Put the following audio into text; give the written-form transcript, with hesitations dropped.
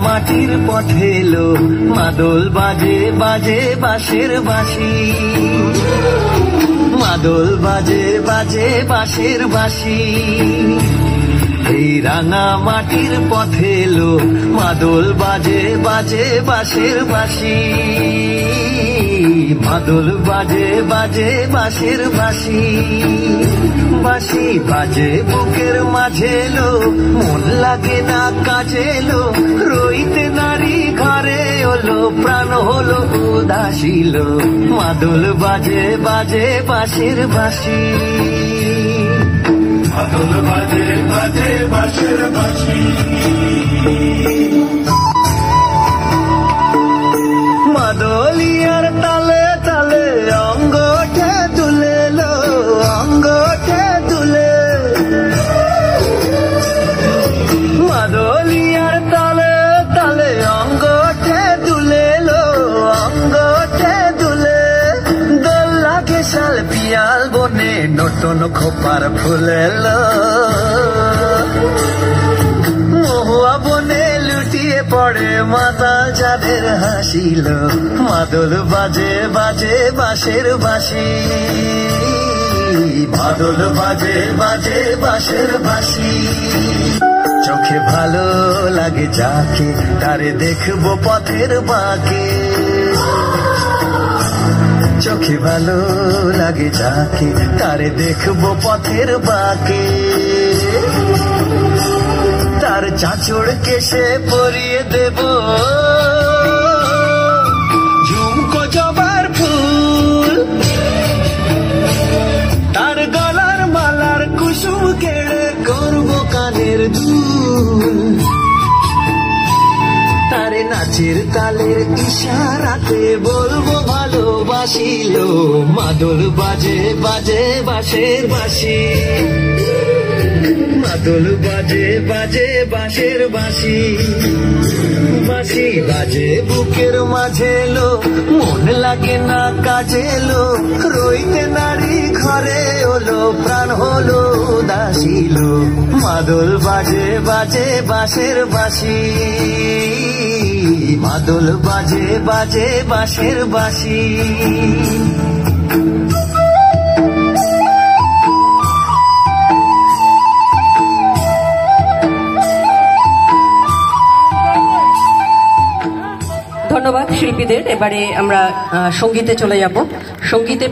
মাটির পথে এলো মাদল বাজে বাজে বাঁশের বাঁশি, মাদল বাজে বাজে বাঁশের বাঁশি। এই রাঙা মাটির পথে এলো মাদল বাজে বাজে বাঁশের বাঁশি, মাদল বাজে বাজে বাঁশের বাঁশি। বাঁশি বাজে বুকের মাঝে এলো, মন লাগে না কাজে এলো, রইতে নারী ঘরে হলো, প্রাণ হলো উদাসীল। মাদল বাজে বাজে বাঁশের বাঁশি, মাদল বাজে বাজে বাঁশের বাঁশি। মাদলিয়ার তালে তালে অঙ্গঠে তুলে লো, অঙ্গঠে তুলে। মাদলিয়ার তালে তালে অঙ্গঠে তুলে লো, অঙ্গঠে তুলে। দোল লাগে শাল পিয়াল বনে নতুন খোপার ফুলেলো, মহুয়া বনে লুটিয়ে পড়ে মাতাল যাদের হাসিল। মাদল বাজে বাজে বাঁশের বাঁশি, মাদল বাজে বাজে বাঁশের বাঁশি। চোখে ভালো লাগে যাকে তারে দেখবো পথের বাঁকে, চোখে ভালো লাগে যাকে তারে দেখবো পথের বাঁকে। তার চাঁচড় কেশে পরিয়ে দেব ঝুমকো জবার ফুল, তার গলার মালার কুসুম কেড়ে করবো কানের দুল। তারে নাচের তালের ইশারাতে বলবো ভালোবাসিল। মাদল বাজে বাজে বাঁশের বাঁশি। মাদল বাজে বাজে বাঁশের বাঁশি, বাঁশি বাজে বুকের মাঝে লো, মন লাগে না কাজে লো, রইতে নারী ঘরে হলো, প্রাণ হলো উদাসী লো। মাদল বাজে বাজে বাঁশের বাঁশি, মাদল বাজে বাজে বাঁশের বাঁশি। ধন্যবাদ শিল্পীদের। এবারে আমরা সঙ্গীতে চলে যাব। সঙ্গীতে